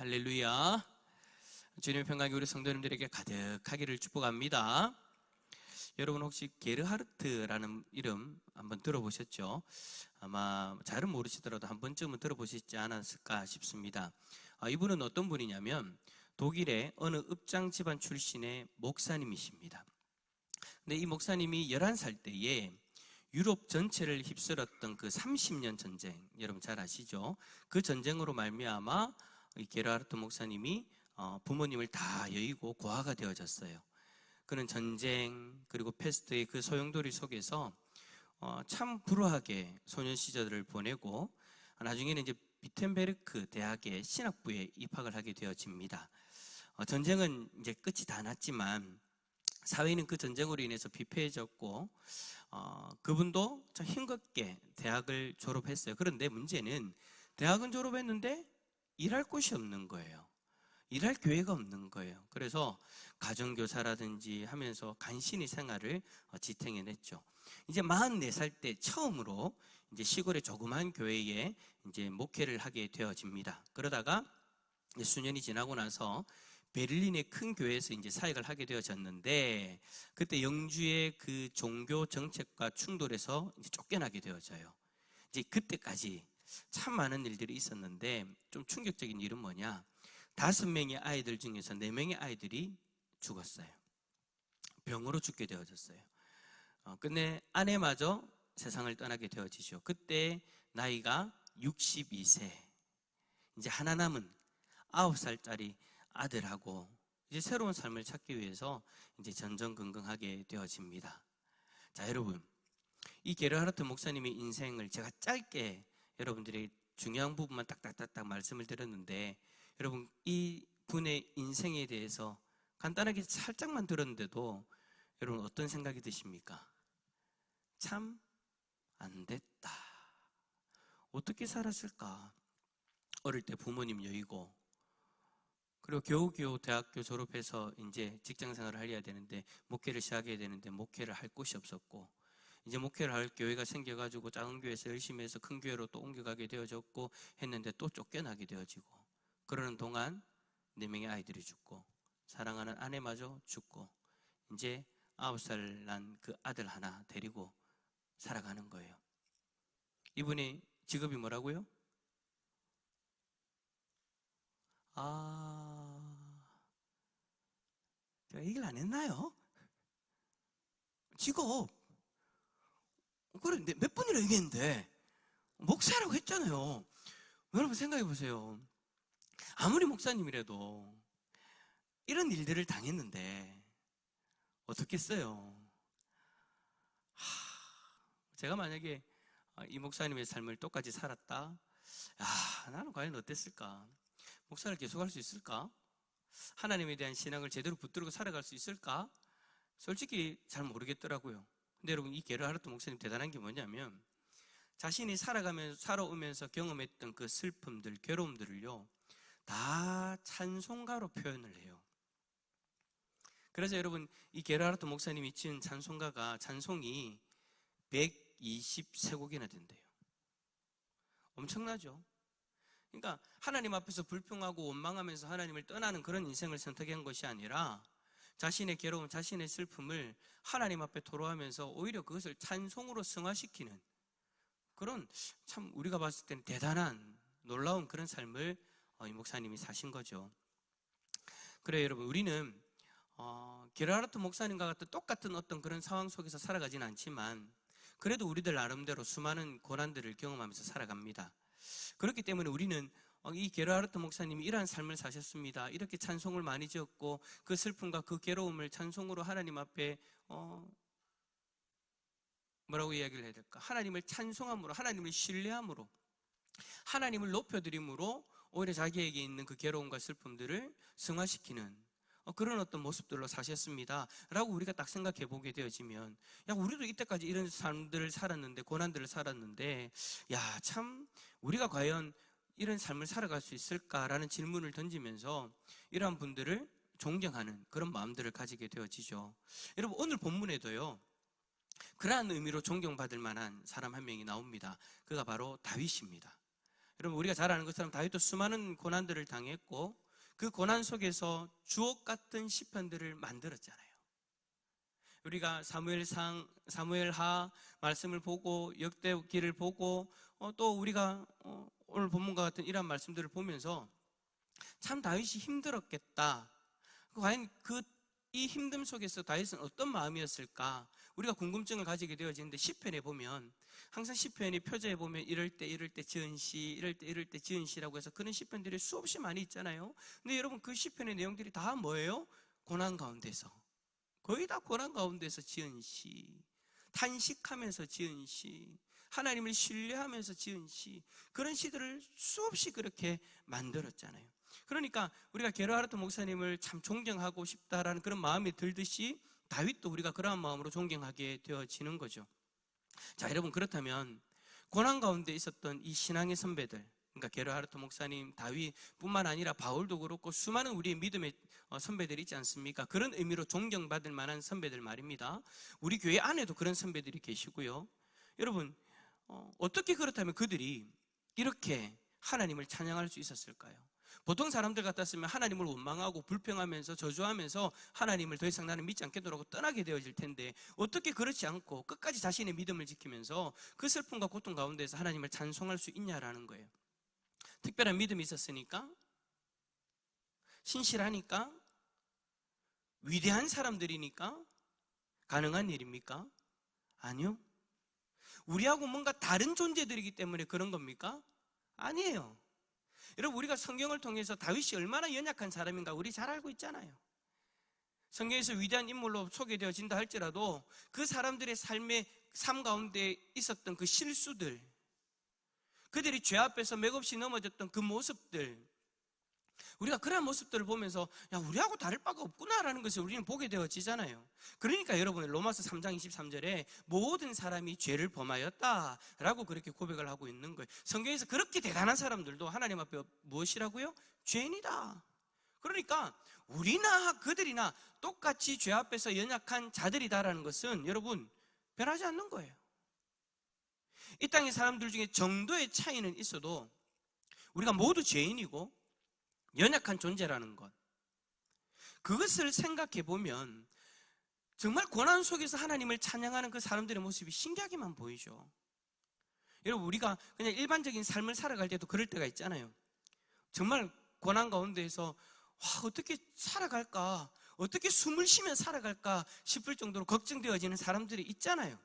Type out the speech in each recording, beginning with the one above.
할렐루야. 주님의 평강이 우리 성도님들에게 가득하기를 축복합니다. 여러분 혹시 게르하르트라는 이름 한번 들어보셨죠? 아마 잘은 모르시더라도 한 번쯤은 들어보시지 않았을까 싶습니다. 이분은 어떤 분이냐면 독일의 어느 읍장 집안 출신의 목사님이십니다. 근데 이 목사님이 11살 때에 유럽 전체를 휩쓸었던 그 30년 전쟁, 여러분 잘 아시죠? 그 전쟁으로 말미암아 이 게르하르트 목사님이 부모님을 다 여의고 고아가 되어졌어요. 그는 전쟁 그리고 패스트의 그 소용돌이 속에서 참 불우하게 소년 시절을 보내고 나중에는 이제 비텐베르크 대학의 신학부에 입학을 하게 되어집니다. 전쟁은 이제 끝이 다 났지만 사회는 그 전쟁으로 인해서 피폐해졌고 그분도 참 힘겹게 대학을 졸업했어요. 그런데 문제는 대학은 졸업했는데 일할 곳이 없는 거예요. 일할 기회가 없는 거예요. 그래서 가정교사라든지 하면서 간신히 생활을 지탱해냈죠. 이제 44살 때 처음으로 이제 시골의 조그만 교회에 이제 목회를 하게 되어집니다. 그러다가 수년이 지나고 나서 베를린의 큰 교회에서 이제 사역을 하게 되어졌는데 그때 영주의 그 종교 정책과 충돌해서 이제 쫓겨나게 되어져요. 이제 그때까지 참 많은 일들이 있었는데 좀 충격적인 일은 뭐냐? 5명의 아이들 중에서 4명의 아이들이 죽었어요. 병으로 죽게 되어졌어요. 끝내 아내마저 세상을 떠나게 되어지죠. 그때 나이가 62세. 이제 하나 남은 9살짜리 아들하고 이제 새로운 삶을 찾기 위해서 이제 전전긍긍하게 되어집니다. 자, 여러분, 이 게르하르트 목사님의 인생을 제가 짧게 여러분들이 중요한 부분만 딱딱딱딱 말씀을 드렸는데 여러분 이 분의 인생에 대해서 간단하게 살짝만 들었는데도 여러분 어떤 생각이 드십니까? 참 안 됐다. 어떻게 살았을까? 어릴 때 부모님 여의고 그리고 겨우겨우 대학교 졸업해서 이제 직장 생활을 해야 되는데 목회를 시작해야 되는데 목회를 할 곳이 없었고 이제 목회를 할 교회가 생겨가지고 작은 교회에서 열심히 해서 큰 교회로 또 옮겨가게 되어졌고 했는데 또 쫓겨나게 되어지고 그러는 동안 4명의 아이들이 죽고 사랑하는 아내마저 죽고 이제 9살 난 그 아들 하나 데리고 살아가는 거예요. 이분이 직업이 뭐라고요? 제가 얘기를 안 했나요? 직업. 그래, 몇 번이나 얘기했는데 목사라고 했잖아요. 여러분 생각해 보세요. 아무리 목사님이라도 이런 일들을 당했는데 어떻겠어요? 제가 만약에 이 목사님의 삶을 똑같이 살았다? 나는 과연 어땠을까? 목사를 계속할 수 있을까? 하나님에 대한 신앙을 제대로 붙들고 살아갈 수 있을까? 솔직히 잘 모르겠더라고요. 근데 여러분 이 게르하르트 목사님 대단한 게 뭐냐면 자신이 살아오면서 경험했던 그 슬픔들, 괴로움들을요 다 찬송가로 표현을 해요. 그래서 여러분 이 게르하르트 목사님이 지은 찬송이 123곡이나 된대요. 엄청나죠? 그러니까 하나님 앞에서 불평하고 원망하면서 하나님을 떠나는 그런 인생을 선택한 것이 아니라 자신의 괴로움, 자신의 슬픔을 하나님 앞에 토로하면서 오히려 그것을 찬송으로 승화시키는 그런 참 우리가 봤을 때는 대단한 놀라운 그런 삶을 이 목사님이 사신 거죠. 그래요, 여러분. 우리는 게르하르트 목사님과 같은 똑같은 어떤 그런 상황 속에서 살아가진 않지만 그래도 우리들 나름대로 수많은 고난들을 경험하면서 살아갑니다. 그렇기 때문에 우리는 이 게르하르트 목사님이 이러한 삶을 사셨습니다. 이렇게 찬송을 많이 지었고 그 슬픔과 그 괴로움을 찬송으로 하나님 앞에 뭐라고 이야기를 해야 될까? 하나님을 찬송함으로, 하나님을 신뢰함으로, 하나님을 높여드림으로 오히려 자기에게 있는 그 괴로움과 슬픔들을 승화시키는 그런 어떤 모습들로 사셨습니다 라고 우리가 딱 생각해 보게 되어지면 우리도 이때까지 이런 삶들을 살았는데 고난들을 살았는데 참 우리가 과연 이런 삶을 살아갈 수 있을까라는 질문을 던지면서 이러한 분들을 존경하는 그런 마음들을 가지게 되어지죠. 여러분 오늘 본문에도요 그러한 의미로 존경받을 만한 사람 한 명이 나옵니다. 그가 바로 다윗입니다. 여러분, 우리가 잘 아는 것처럼 다윗도 수많은 고난들을 당했고 그 고난 속에서 주옥 같은 시편들을 만들었잖아요. 우리가 사무엘하 말씀을 보고 역대기를 보고 또 우리가 오늘 본문과 같은 이런 말씀들을 보면서 참 다윗이 힘들었겠다. 과연 이 힘듦 속에서 다윗은 어떤 마음이었을까? 우리가 궁금증을 가지게 되어지는데 시편에 보면 항상 시편의 표제에 보면 이럴 때 지은 시, 이럴 때 지은 시라고 해서 그런 시편들이 수없이 많이 있잖아요. 근데 여러분, 그 시편의 내용들이 다 뭐예요? 고난 가운데서, 거의 다 고난 가운데서 지은 시, 탄식하면서 지은 시, 하나님을 신뢰하면서 지은 시, 그런 시들을 수없이 그렇게 만들었잖아요. 그러니까 우리가 게르하르트 목사님을 참 존경하고 싶다라는 그런 마음이 들듯이 다윗도 우리가 그러한 마음으로 존경하게 되어지는 거죠. 자, 여러분, 그렇다면 고난 가운데 있었던 이 신앙의 선배들, 그러니까 게르하르트 목사님, 다윗뿐만 아니라 바울도 그렇고 수많은 우리의 믿음의 선배들이 있지 않습니까? 그런 의미로 존경받을 만한 선배들 말입니다. 우리 교회 안에도 그런 선배들이 계시고요. 여러분, 어떻게 그렇다면 그들이 이렇게 하나님을 찬양할 수 있었을까요? 보통 사람들 같았으면 하나님을 원망하고 불평하면서 저주하면서 하나님을 더 이상 나는 믿지 않겠노라고 하고 떠나게 되어질 텐데, 어떻게 그렇지 않고 끝까지 자신의 믿음을 지키면서 그 슬픔과 고통 가운데서 하나님을 찬송할 수 있냐라는 거예요. 특별한 믿음이 있었으니까? 신실하니까? 위대한 사람들이니까? 가능한 일입니까? 아니요. 우리하고 뭔가 다른 존재들이기 때문에 그런 겁니까? 아니에요. 여러분, 우리가 성경을 통해서 다윗이 얼마나 연약한 사람인가 우리 잘 알고 있잖아요. 성경에서 위대한 인물로 소개되어진다 할지라도 그 사람들의 삶 가운데 있었던 그 실수들, 그들이 죄 앞에서 맥없이 넘어졌던 그 모습들, 우리가 그런 모습들을 보면서 야, 우리하고 다를 바가 없구나라는 것을 우리는 보게 되어지잖아요. 그러니까 여러분, 로마서 3장 23절에 모든 사람이 죄를 범하였다라고 그렇게 고백을 하고 있는 거예요. 성경에서 그렇게 대단한 사람들도 하나님 앞에 무엇이라고요? 죄인이다. 그러니까 우리나 그들이나 똑같이 죄 앞에서 연약한 자들이다라는 것은 여러분, 변하지 않는 거예요. 이 땅의 사람들 중에 정도의 차이는 있어도 우리가 모두 죄인이고 연약한 존재라는 것, 그것을 생각해 보면 정말 고난 속에서 하나님을 찬양하는 그 사람들의 모습이 신기하게만 보이죠. 여러분, 우리가 그냥 일반적인 삶을 살아갈 때도 그럴 때가 있잖아요. 정말 고난 가운데에서 어떻게 살아갈까, 어떻게 숨을 쉬며 살아갈까 싶을 정도로 걱정되어지는 사람들이 있잖아요.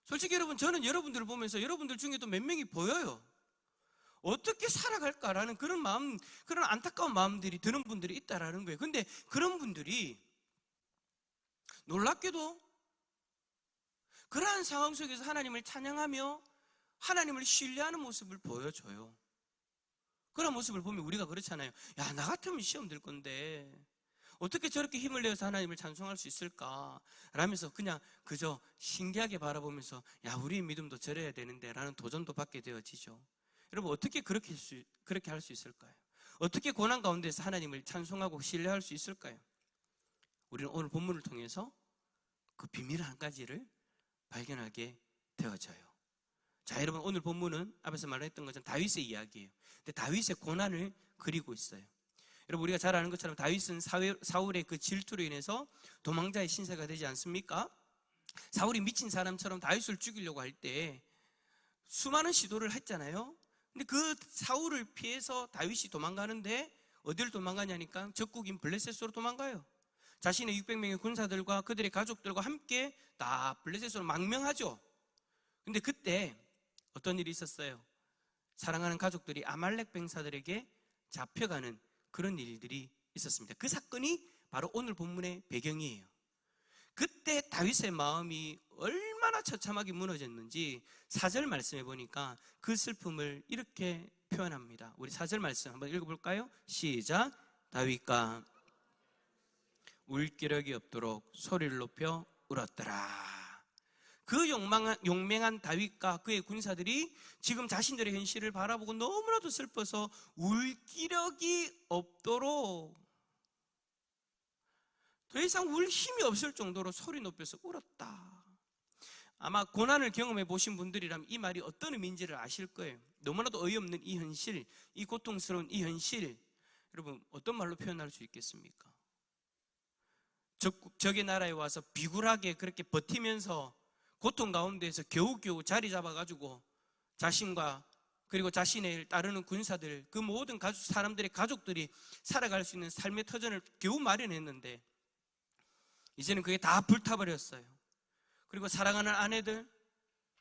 솔직히 여러분, 저는 여러분들을 보면서 여러분들 중에도 몇 명이 보여요. 어떻게 살아갈까라는 그런 마음, 그런 안타까운 마음들이 드는 분들이 있다라는 거예요. 근데 그런 분들이 놀랍게도 그러한 상황 속에서 하나님을 찬양하며 하나님을 신뢰하는 모습을 보여줘요. 그런 모습을 보면 우리가 그렇잖아요. 야, 나 같으면 시험 들 건데 어떻게 저렇게 힘을 내어서 하나님을 찬송할 수 있을까? 라면서 그냥 그저 신기하게 바라보면서 야, 우리의 믿음도 저래야 되는데 라는 도전도 받게 되어지죠. 여러분, 어떻게 그렇게 할 수 있을까요? 어떻게 고난 가운데서 하나님을 찬송하고 신뢰할 수 있을까요? 우리는 오늘 본문을 통해서 그 비밀 한 가지를 발견하게 되어져요. 자, 여러분, 오늘 본문은 앞에서 말했던 것처럼 다윗의 이야기예요. 근데 다윗의 고난을 그리고 있어요. 여러분, 우리가 잘 아는 것처럼 다윗은 사울의 그 질투로 인해서 도망자의 신세가 되지 않습니까? 사울이 미친 사람처럼 다윗을 죽이려고 할 때 수많은 시도를 했잖아요. 근데 그 사울을 피해서 다윗이 도망가는데 어디를 도망가냐니까 적국인 블레셋으로 도망가요. 자신의 600명의 군사들과 그들의 가족들과 함께 다 블레셋으로 망명하죠. 근데 그때 어떤 일이 있었어요? 사랑하는 가족들이 아말렉 병사들에게 잡혀가는 그런 일들이 있었습니다. 그 사건이 바로 오늘 본문의 배경이에요. 그때 다윗의 마음이 얼마나 처참하게 무너졌는지 4절 말씀해 보니까 그 슬픔을 이렇게 표현합니다. 우리 4절 말씀 한번 읽어볼까요? 시작. 다윗과 울 기력이 없도록 소리를 높여 울었더라. 그 용맹한 다윗과 그의 군사들이 지금 자신들의 현실을 바라보고 너무나도 슬퍼서 울 기력이 없도록, 더 이상 울 힘이 없을 정도로 소리 높여서 울었다. 아마 고난을 경험해 보신 분들이라면 이 말이 어떤 의미인지를 아실 거예요. 너무나도 어이없는 이 현실, 이 고통스러운 이 현실, 여러분 어떤 말로 표현할 수 있겠습니까? 적의 나라에 와서 비굴하게 그렇게 버티면서 고통 가운데에서 겨우겨우 자리 잡아가지고 자신과 그리고 자신을 따르는 군사들, 그 모든 사람들의 가족들이 살아갈 수 있는 삶의 터전을 겨우 마련했는데 이제는 그게 다 불타버렸어요. 그리고 사랑하는 아내들,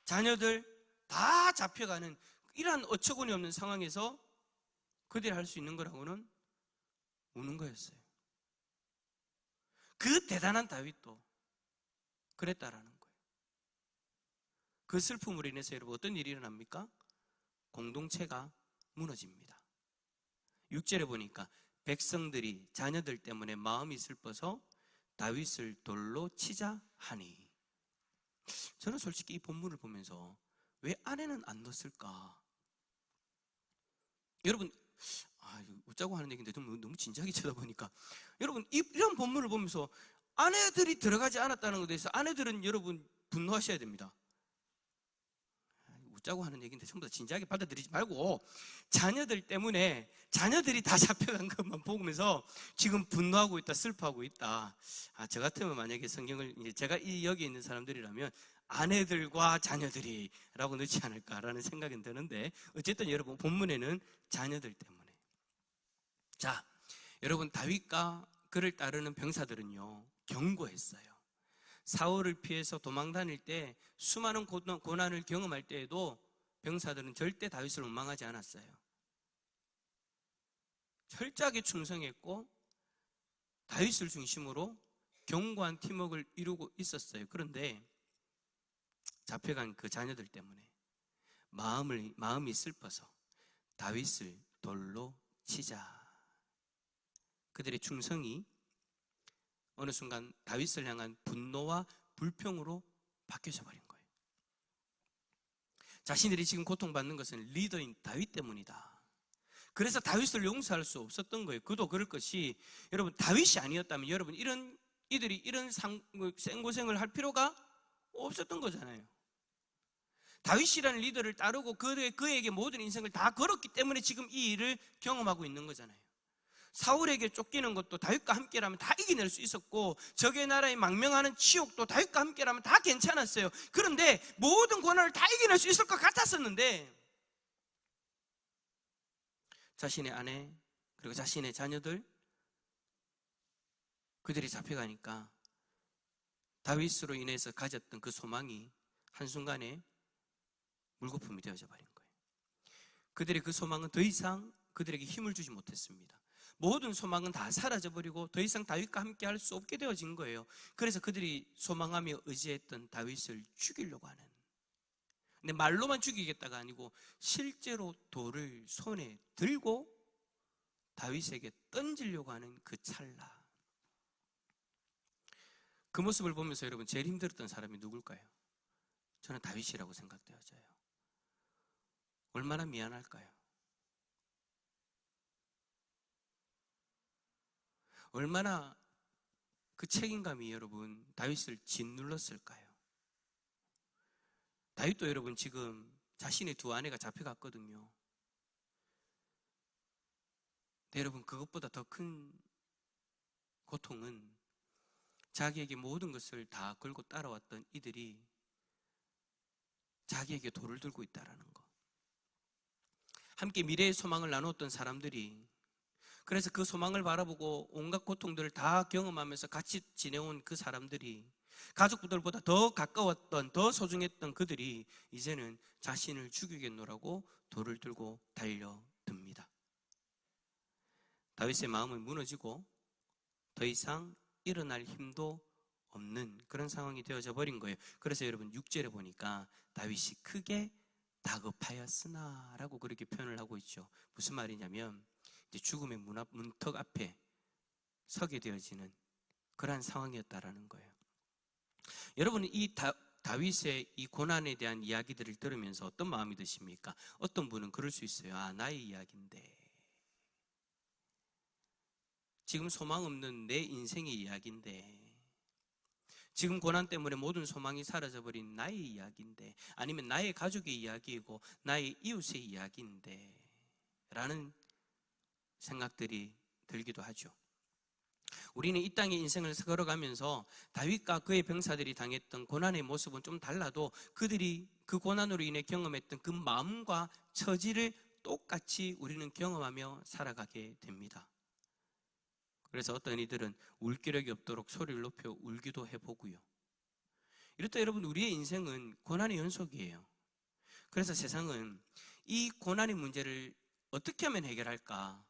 자녀들 다 잡혀가는 이러한 어처구니 없는 상황에서 그들이 할 수 있는 거라고는 우는 거였어요. 그 대단한 다윗도 그랬다라는 거예요. 그 슬픔으로 인해서 여러분 어떤 일이 일어납니까? 공동체가 무너집니다. 6절에 보니까 백성들이 자녀들 때문에 마음이 슬퍼서 다윗을 돌로 치자 하니. 저는 솔직히 이 본문을 보면서 왜 아내는 안 넣었을까? 여러분, 웃자고 하는 얘기인데 너무 진지하게 쳐다보니까 여러분 이런 본문을 보면서 아내들이 들어가지 않았다는 것에 대해서 아내들은 여러분 분노하셔야 됩니다. 웃자고 하는 얘기인데 전부 다 진지하게 받아들이지 말고 자녀들 때문에 자녀들이 다 잡혀간 것만 보면서 지금 분노하고 있다, 슬퍼하고 있다. 저 같으면 만약에 성경을 제가 여기 있는 사람들이라면 아내들과 자녀들이 라고 넣지 않을까라는 생각이 드는데 어쨌든 여러분 본문에는 자녀들 때문에. 자, 여러분 다윗과 그를 따르는 병사들은요 경고했어요. 사울을 피해서 도망 다닐 때 수많은 고난을 경험할 때에도 병사들은 절대 다윗을 원망하지 않았어요. 철저하게 충성했고 다윗을 중심으로 견고한 팀워크를 이루고 있었어요. 그런데 잡혀간 그 자녀들 때문에 마음이 슬퍼서 다윗을 돌로 치자. 그들의 충성이 어느 순간 다윗을 향한 분노와 불평으로 바뀌어져 버린 거예요. 자신들이 지금 고통받는 것은 리더인 다윗 때문이다. 그래서 다윗을 용서할 수 없었던 거예요. 그도 그럴 것이 여러분 다윗이 아니었다면 여러분 이들이 이런 생고생을 할 필요가 없었던 거잖아요. 다윗이라는 리더를 따르고 그에게 모든 인생을 다 걸었기 때문에 지금 이 일을 경험하고 있는 거잖아요. 사울에게 쫓기는 것도 다윗과 함께라면 다 이겨낼 수 있었고 적의 나라에 망명하는 치욕도 다윗과 함께라면 다 괜찮았어요. 그런데 모든 고난을 다 이겨낼 수 있을 것 같았었는데 자신의 아내 그리고 자신의 자녀들 그들이 잡혀가니까 다윗으로 인해서 가졌던 그 소망이 한순간에 물거품이 되어져 버린 거예요. 그들의 그 소망은 더 이상 그들에게 힘을 주지 못했습니다. 모든 소망은 다 사라져버리고 더 이상 다윗과 함께 할 수 없게 되어진 거예요. 그래서 그들이 소망하며 의지했던 다윗을 죽이려고 하는, 근데 말로만 죽이겠다가 아니고 실제로 돌을 손에 들고 다윗에게 던지려고 하는 그 찰나, 그 모습을 보면서 여러분 제일 힘들었던 사람이 누굴까요? 저는 다윗이라고 생각되어져요. 얼마나 미안할까요? 얼마나 그 책임감이 여러분 다윗을 짓눌렀을까요? 다윗도 여러분 지금 자신의 두 아내가 잡혀갔거든요. 근데 여러분 그것보다 더 큰 고통은 자기에게 모든 것을 다 걸고 따라왔던 이들이 자기에게 돌을 들고 있다는 것. 함께 미래의 소망을 나누었던 사람들이, 그래서 그 소망을 바라보고 온갖 고통들을 다 경험하면서 같이 지내온 그 사람들이, 가족들보다 더 가까웠던, 더 소중했던 그들이 이제는 자신을 죽이겠노라고 돌을 들고 달려듭니다. 다윗의 마음은 무너지고 더 이상 일어날 힘도 없는 그런 상황이 되어져 버린 거예요. 그래서 여러분 6절에 보니까 다윗이 크게 다급하였으나 라고 그렇게 표현을 하고 있죠. 무슨 말이냐면 이제 죽음의 문턱 앞에 서게 되어지는 그러한 상황이었다라는 거예요. 여러분은 이 다윗의 이 고난에 대한 이야기들을 들으면서 어떤 마음이 드십니까? 어떤 분은 그럴 수 있어요. 나의 이야기인데, 지금 소망 없는 내 인생의 이야기인데, 지금 고난 때문에 모든 소망이 사라져버린 나의 이야기인데, 아니면 나의 가족의 이야기이고 나의 이웃의 이야기인데 라는 생각들이 들기도 하죠. 우리는 이 땅의 인생을 걸어가면서 다윗과 그의 병사들이 당했던 고난의 모습은 좀 달라도 그들이 그 고난으로 인해 경험했던 그 마음과 처지를 똑같이 우리는 경험하며 살아가게 됩니다. 그래서 어떤 이들은 울 기력이 없도록 소리를 높여 울기도 해보고요. 이렇다 여러분, 우리의 인생은 고난의 연속이에요. 그래서 세상은 이 고난의 문제를 어떻게 하면 해결할까?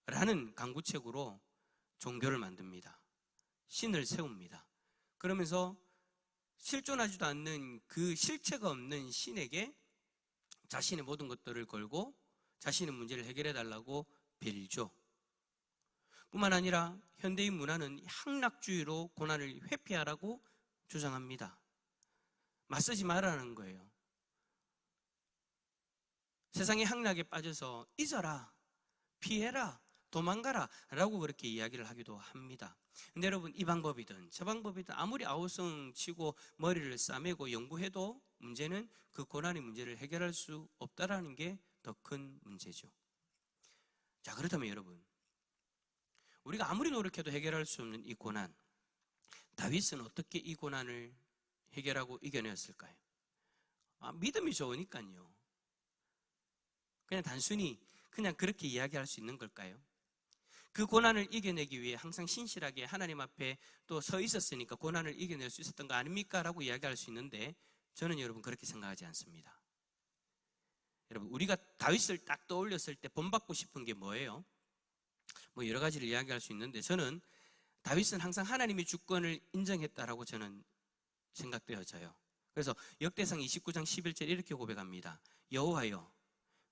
라는 강구책으로 종교를 만듭니다. 신을 세웁니다. 그러면서 실존하지도 않는 그 실체가 없는 신에게 자신의 모든 것들을 걸고 자신의 문제를 해결해 달라고 빌죠. 뿐만 아니라 현대인 문화는 향락주의로 고난을 회피하라고 주장합니다. 맞서지 말라는 거예요. 세상의 향락에 빠져서 잊어라, 피해라, 도망가라 라고 그렇게 이야기를 하기도 합니다. 근데 여러분, 이 방법이든 저 방법이든 아무리 아우성 치고 머리를 싸매고 연구해도 문제는 그 고난의 문제를 해결할 수 없다라는 게 더 큰 문제죠. 자, 그렇다면 여러분, 우리가 아무리 노력해도 해결할 수 없는 이 고난, 다윗은 어떻게 이 고난을 해결하고 이겨냈을까요? 믿음이 좋으니까요. 그냥 단순히 그냥 그렇게 이야기할 수 있는 걸까요? 그 고난을 이겨내기 위해 항상 신실하게 하나님 앞에 또 서 있었으니까 고난을 이겨낼 수 있었던 거 아닙니까? 라고 이야기할 수 있는데, 저는 여러분 그렇게 생각하지 않습니다. 여러분, 우리가 다윗을 딱 떠올렸을 때 본받고 싶은 게 뭐예요? 뭐 여러 가지를 이야기할 수 있는데, 저는 다윗은 항상 하나님의 주권을 인정했다라고 저는 생각되어져요. 그래서 역대상 29장 11절 이렇게 고백합니다. 여호와여,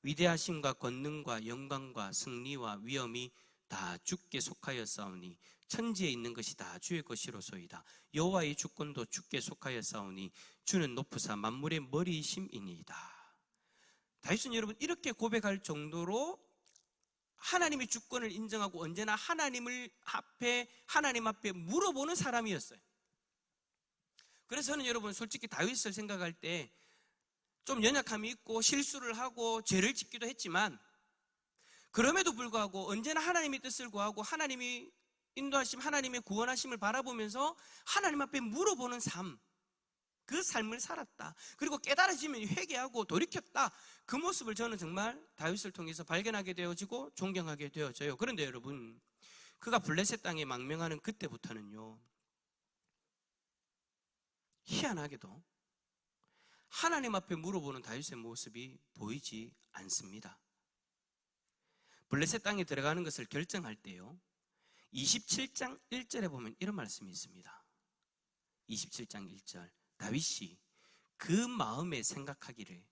위대하심과 권능과 영광과 승리와 위엄이 다 주께 속하였사오니 천지에 있는 것이 다 주의 것이로소이다. 여호와의 주권도 주께 속하였사오니 주는 높으사 만물의 머리이심이니이다. 다윗은 여러분 이렇게 고백할 정도로 하나님의 주권을 인정하고 언제나 하나님 앞에 물어보는 사람이었어요. 그래서 저는 여러분 솔직히 다윗을 생각할 때 좀 연약함이 있고 실수를 하고 죄를 짓기도 했지만, 그럼에도 불구하고 언제나 하나님의 뜻을 구하고 하나님이 인도하심, 하나님의 구원하심을 바라보면서 하나님 앞에 물어보는 삶, 그 삶을 살았다. 그리고 깨달아지면 회개하고 돌이켰다. 그 모습을 저는 정말 다윗을 통해서 발견하게 되어지고 존경하게 되어져요. 그런데 여러분, 그가 블레셋 땅에 망명하는 그때부터는요, 희한하게도 하나님 앞에 물어보는 다윗의 모습이 보이지 않습니다. 블레셋 땅에 들어가는 것을 결정할 때요, 27장 1절에 보면 이런 말씀이 있습니다. 27장 1절, 다윗이 그 마음에 생각하기를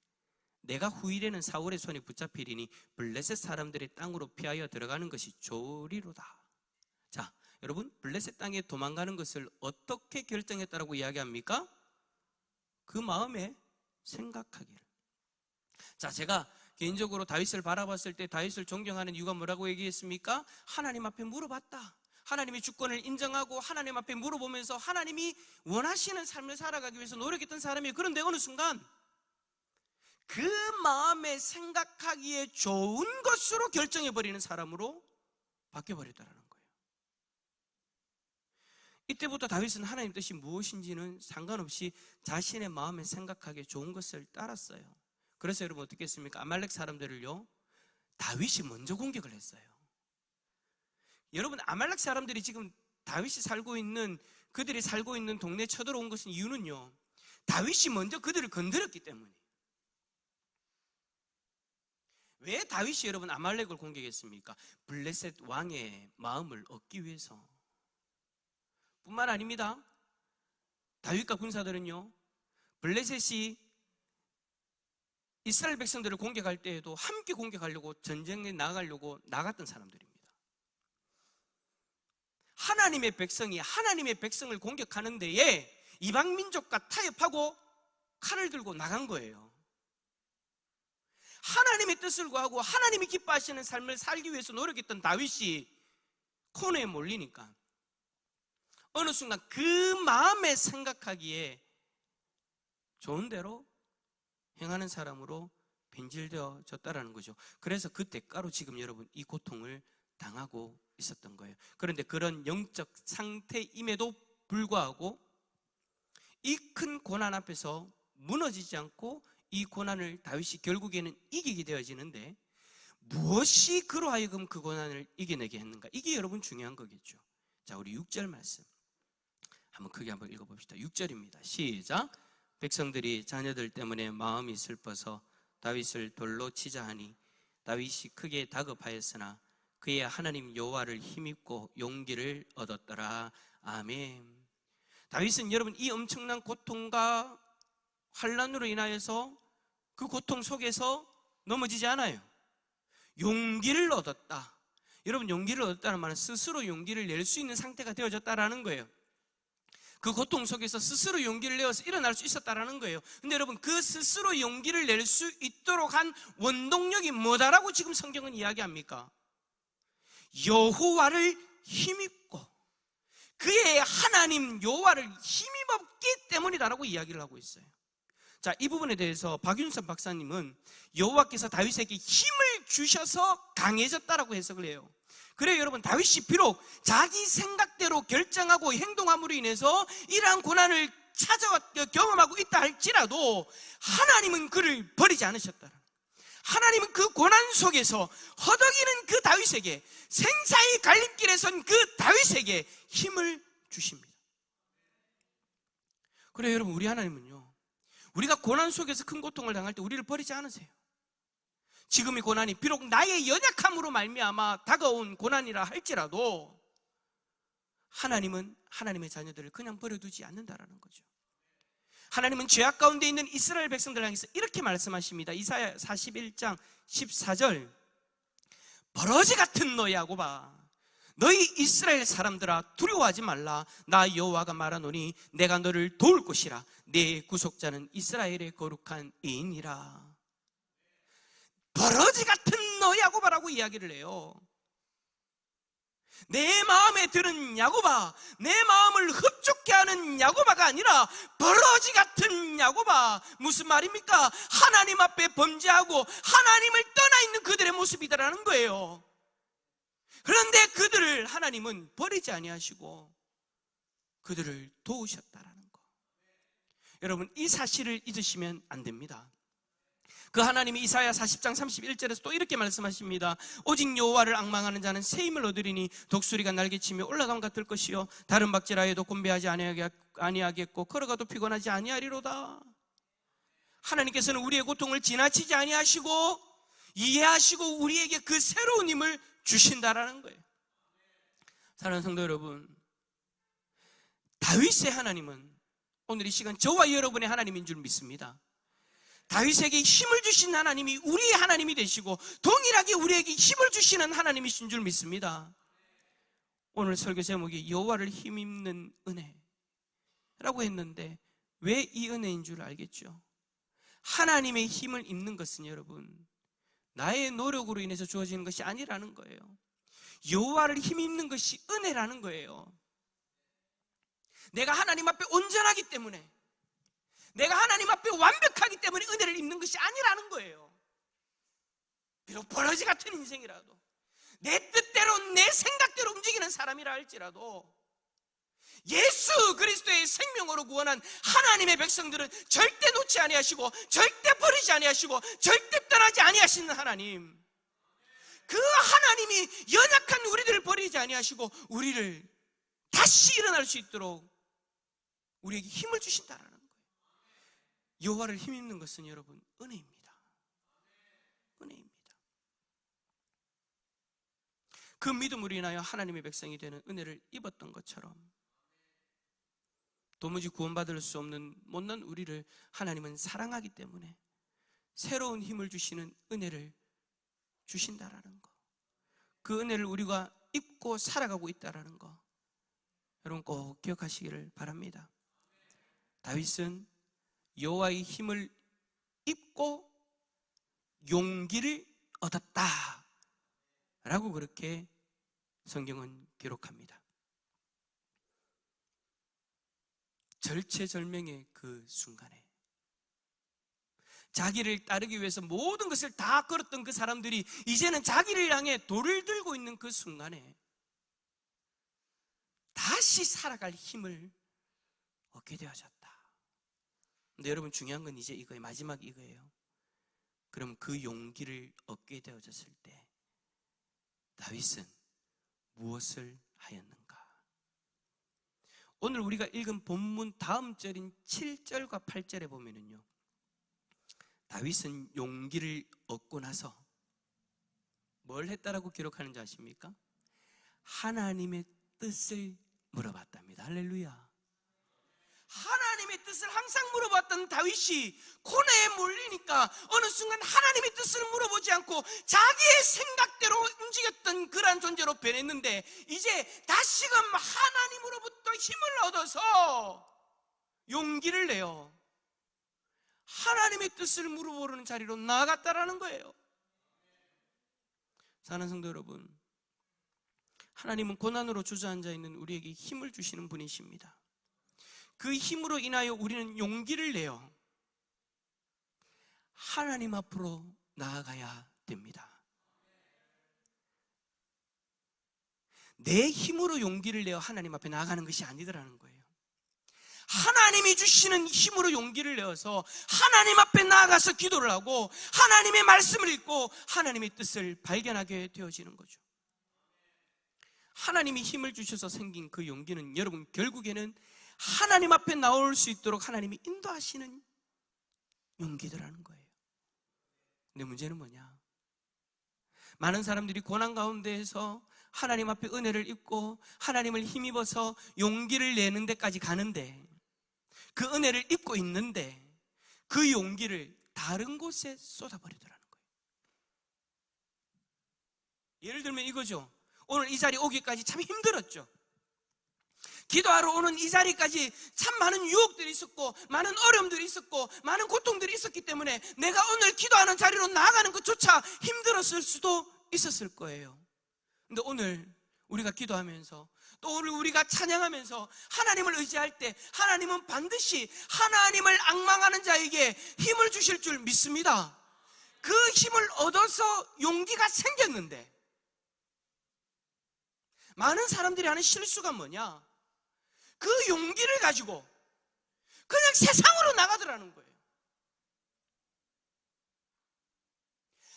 내가 후일에는 사울의 손에 붙잡히리니 블레셋 사람들의 땅으로 피하여 들어가는 것이 좋으리로다. 자, 여러분, 블레셋 땅에 도망가는 것을 어떻게 결정했다라고 이야기합니까? 그 마음에 생각하기를. 자, 제가 개인적으로 다윗을 바라봤을 때 다윗을 존경하는 이유가 뭐라고 얘기했습니까? 하나님 앞에 물어봤다. 하나님의 주권을 인정하고 하나님 앞에 물어보면서 하나님이 원하시는 삶을 살아가기 위해서 노력했던 사람이에요. 그런데 어느 순간 그 마음에 생각하기에 좋은 것으로 결정해버리는 사람으로 바뀌어버렸다는 거예요. 이때부터 다윗은 하나님 뜻이 무엇인지는 상관없이 자신의 마음에 생각하기에 좋은 것을 따랐어요. 그래서 여러분 어떻게 했습니까? 아말렉 사람들을요, 다윗이 먼저 공격을 했어요. 여러분, 아말렉 사람들이 지금 다윗이 그들이 살고 있는 동네에 쳐들어온 것은 이유는요, 다윗이 먼저 그들을 건드렸기 때문에. 왜 다윗이 여러분 아말렉을 공격했습니까? 블레셋 왕의 마음을 얻기 위해서 뿐만 아닙니다. 다윗과 군사들은요, 블레셋이 이스라엘 백성들을 공격할 때에도 함께 공격하려고 전쟁에 나가려고 나갔던 사람들입니다. 하나님의 백성이 하나님의 백성을 공격하는 데에 이방 민족과 타협하고 칼을 들고 나간 거예요. 하나님의 뜻을 구하고 하나님이 기뻐하시는 삶을 살기 위해서 노력했던 다윗이 코너에 몰리니까 어느 순간 그 마음에 생각하기에 좋은 대로 행하는 사람으로 변질되어졌다라는 거죠. 그래서 그 대가로 지금 여러분 이 고통을 당하고 있었던 거예요. 그런데 그런 영적 상태임에도 불구하고 이 큰 고난 앞에서 무너지지 않고 이 고난을 다윗이 결국에는 이기게 되어지는데, 무엇이 그로 하여금 그 고난을 이겨내게 했는가? 이게 여러분 중요한 거겠죠. 자, 우리 6절 말씀 한번 크게 한번 읽어봅시다. 6절입니다. 시작. 백성들이 자녀들 때문에 마음이 슬퍼서 다윗을 돌로 치자 하니 다윗이 크게 다급하였으나 그의 하나님 여호와를 힘입고 용기를 얻었더라. 아멘. 다윗은 여러분 이 엄청난 고통과 환난으로 인하여서 그 고통 속에서 넘어지지 않아요. 용기를 얻었다. 여러분, 용기를 얻었다는 말은 스스로 용기를 낼 수 있는 상태가 되어졌다라는 거예요. 그 고통 속에서 스스로 용기를 내어서 일어날 수 있었다라는 거예요. 근데 여러분, 그 스스로 용기를 낼 수 있도록 한 원동력이 뭐다라고 지금 성경은 이야기합니까? 여호와를 힘입고 그의 하나님 여호와를 힘입었기 때문이다라고 이야기를 하고 있어요. 자, 이 부분에 대해서 박윤선 박사님은 여호와께서 다윗에게 힘을 주셔서 강해졌다라고 해석을 해요. 그래요, 여러분, 다윗이 비록 자기 생각대로 결정하고 행동함으로 인해서 이러한 고난을 경험하고 있다 할지라도 하나님은 그를 버리지 않으셨다. 하나님은 그 고난 속에서 허덕이는 그 다윗에게, 생사의 갈림길에 선 그 다윗에게 힘을 주십니다. 그래요, 여러분, 우리 하나님은요, 우리가 고난 속에서 큰 고통을 당할 때 우리를 버리지 않으세요. 지금의 고난이 비록 나의 연약함으로 말미암아 다가온 고난이라 할지라도 하나님은 하나님의 자녀들을 그냥 버려두지 않는다라는 거죠. 하나님은 죄악 가운데 있는 이스라엘 백성들 향해서 이렇게 말씀하십니다. 이사야 41장 14절. 버러지 같은 너희 야곱아, 너희 이스라엘 사람들아, 두려워하지 말라. 나 여호와가 말하노니 내가 너를 도울 것이라. 내 구속자는 이스라엘의 거룩한 이인이라. 버러지 같은 너희 야곱아라고 이야기를 해요. 내 마음에 드는 야곱아, 내 마음을 흡족해 하는 야곱아가 아니라 버러지 같은 야곱아. 무슨 말입니까? 하나님 앞에 범죄하고 하나님을 떠나 있는 그들의 모습이다라는 거예요. 그런데 그들을 하나님은 버리지 아니하시고 그들을 도우셨다라는 거. 여러분, 이 사실을 잊으시면 안 됩니다. 그 하나님이 이사야 40장 31절에서 또 이렇게 말씀하십니다. 오직 여호와를 앙망하는 자는 새 힘을 얻으리니 독수리가 날개치며 올라감 같을 것이요 다른 박질하여 해도 곤배하지 아니하겠고 걸어가도 피곤하지 아니하리로다. 하나님께서는 우리의 고통을 지나치지 아니하시고 이해하시고 우리에게 그 새로운 힘을 주신다라는 거예요. 사랑하는 성도 여러분, 다윗의 하나님은 오늘 이 시간 저와 여러분의 하나님인 줄 믿습니다. 다윗에게 힘을 주신 하나님이 우리의 하나님이 되시고 동일하게 우리에게 힘을 주시는 하나님이신 줄 믿습니다. 오늘 설교 제목이 여호와를 힘입는 은혜라고 했는데 왜 이 은혜인 줄 알겠죠? 하나님의 힘을 입는 것은 여러분 나의 노력으로 인해서 주어지는 것이 아니라는 거예요. 여호와를 힘입는 것이 은혜라는 거예요. 내가 하나님 앞에 온전하기 때문에, 내가 하나님 앞에 완벽하기 때문에 은혜를 입는 것이 아니라는 거예요. 비록 버러지 같은 인생이라도, 내 뜻대로 내 생각대로 움직이는 사람이라 할지라도 예수 그리스도의 생명으로 구원한 하나님의 백성들은 절대 놓지 아니하시고 절대 버리지 아니하시고 절대 떠나지 아니하시는 하나님, 그 하나님이 연약한 우리들을 버리지 아니하시고 우리를 다시 일어날 수 있도록 우리에게 힘을 주신다라는 거예요. 여호와를 힘입는 것은 여러분 은혜입니다. 은혜입니다. 그 믿음으로 인하여 하나님의 백성이 되는 은혜를 입었던 것처럼 도무지 구원받을 수 없는 못난 우리를 하나님은 사랑하기 때문에 새로운 힘을 주시는 은혜를 주신다라는 거, 그 은혜를 우리가 입고 살아가고 있다라는 거 여러분 꼭 기억하시기를 바랍니다. 다윗은 여호와의 힘을 입고 용기를 얻었다 라고 그렇게 성경은 기록합니다. 절체절명의 그 순간에 자기를 따르기 위해서 모든 것을 다 걸었던 그 사람들이 이제는 자기를 향해 돌을 들고 있는 그 순간에 다시 살아갈 힘을 얻게 되어졌다. 근데 여러분, 중요한 건 이제 이거예요. 마지막 이거예요. 그럼 그 용기를 얻게 되어졌을 때 다윗은 무엇을 하였는가? 오늘 우리가 읽은 본문 다음 절인 7절과 8절에 보면은요, 다윗은 용기를 얻고 나서 뭘 했다라고 기록하는지 아십니까? 하나님의 뜻을 물어봤답니다. 할렐루야. 하나님의 뜻을 항상 물어봤던 다윗이 고뇌에 몰리니까 어느 순간 하나님의 뜻을 물어보지 않고 자기의 생각대로 움직였던 그러한 존재로 변했는데, 이제 다시금 하나님으로부터 힘을 얻어서 용기를 내어 하나님의 뜻을 물어보는 자리로 나아갔다라는 거예요. 사랑하는 성도 여러분, 하나님은 고난으로 주저앉아 있는 우리에게 힘을 주시는 분이십니다. 그 힘으로 인하여 우리는 용기를 내어 하나님 앞으로 나아가야 됩니다. 내 힘으로 용기를 내어 하나님 앞에 나아가는 것이 아니더라는 거예요. 하나님이 주시는 힘으로 용기를 내어서 하나님 앞에 나아가서 기도를 하고 하나님의 말씀을 읽고 하나님의 뜻을 발견하게 되어지는 거죠. 하나님이 힘을 주셔서 생긴 그 용기는 여러분, 결국에는 하나님 앞에 나올 수 있도록 하나님이 인도하시는 용기들라는 거예요. 근데 문제는 뭐냐? 많은 사람들이 고난 가운데에서 하나님 앞에 은혜를 입고 하나님을 힘입어서 용기를 내는 데까지 가는데, 그 은혜를 입고 있는데 그 용기를 다른 곳에 쏟아버리더라는 거예요. 예를 들면 이거죠. 오늘 이 자리 오기까지 참 힘들었죠. 기도하러 오는 이 자리까지 참 많은 유혹들이 있었고 많은 어려움들이 있었고 많은 고통들이 있었기 때문에 내가 오늘 기도하는 자리로 나아가는 것조차 힘들었을 수도 있었을 거예요. 근데 오늘 우리가 기도하면서 또 오늘 우리가 찬양하면서 하나님을 의지할 때 하나님은 반드시 하나님을 앙망하는 자에게 힘을 주실 줄 믿습니다. 그 힘을 얻어서 용기가 생겼는데, 많은 사람들이 하는 실수가 뭐냐? 그 용기를 가지고 그냥 세상으로 나가더라는 거예요.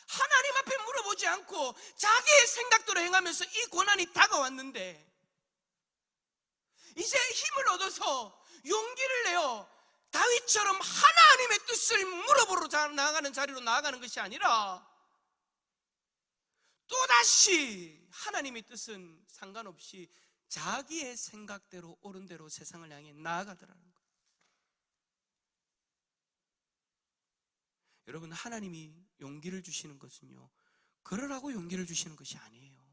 하나님 앞에 물어보지 않고 자기의 생각대로 행하면서 이 고난이 다가왔는데, 이제 힘을 얻어서 용기를 내어 다윗처럼 하나님의 뜻을 물어보러 나아가는 자리로 나아가는 것이 아니라 또다시 하나님의 뜻은 상관없이 자기의 생각대로 옳은 대로 세상을 향해 나아가더라는 거예요. 여러분, 하나님이 용기를 주시는 것은요, 그러라고 용기를 주시는 것이 아니에요.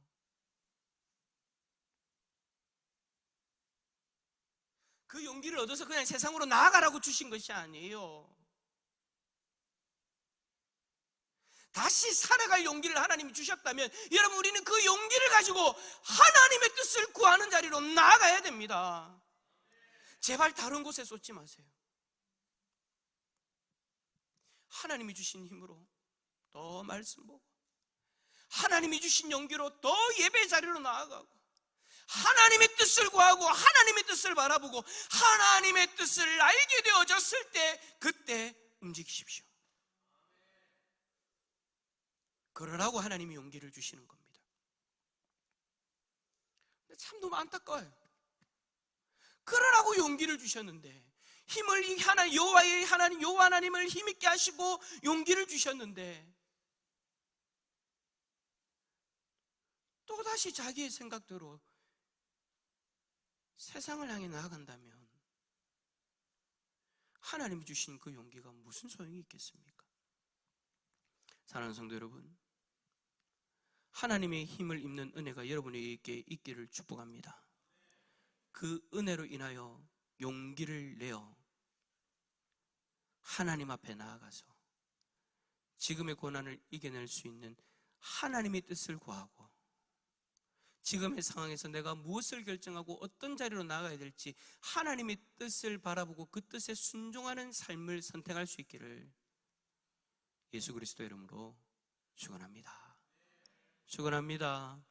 그 용기를 얻어서 그냥 세상으로 나아가라고 주신 것이 아니에요. 다시 살아갈 용기를 하나님이 주셨다면 여러분, 우리는 그 용기를 가지고 하나님의 뜻을 구하는 자리로 나아가야 됩니다. 제발 다른 곳에 쏟지 마세요. 하나님이 주신 힘으로 더 말씀 보고, 하나님이 주신 용기로 더 예배 자리로 나아가고, 하나님의 뜻을 구하고 하나님의 뜻을 바라보고 하나님의 뜻을 알게 되어졌을 때 그때 움직이십시오. 그러라고 하나님이 용기를 주시는 겁니다. 참 너무 안타까워요. 그러라고 용기를 주셨는데, 힘을 여호와의 하나님 여호와 하나님을 힘있게 하시고 용기를 주셨는데 또다시 자기의 생각대로 세상을 향해 나아간다면 하나님이 주신 그 용기가 무슨 소용이 있겠습니까? 사랑하는 성도 여러분, 하나님의 힘을 입는 은혜가 여러분에게 있기를 축복합니다. 그 은혜로 인하여 용기를 내어 하나님 앞에 나아가서 지금의 고난을 이겨낼 수 있는 하나님의 뜻을 구하고 지금의 상황에서 내가 무엇을 결정하고 어떤 자리로 나가야 될지 하나님의 뜻을 바라보고 그 뜻에 순종하는 삶을 선택할 수 있기를 예수 그리스도 이름으로 축원합니다. 축원합니다.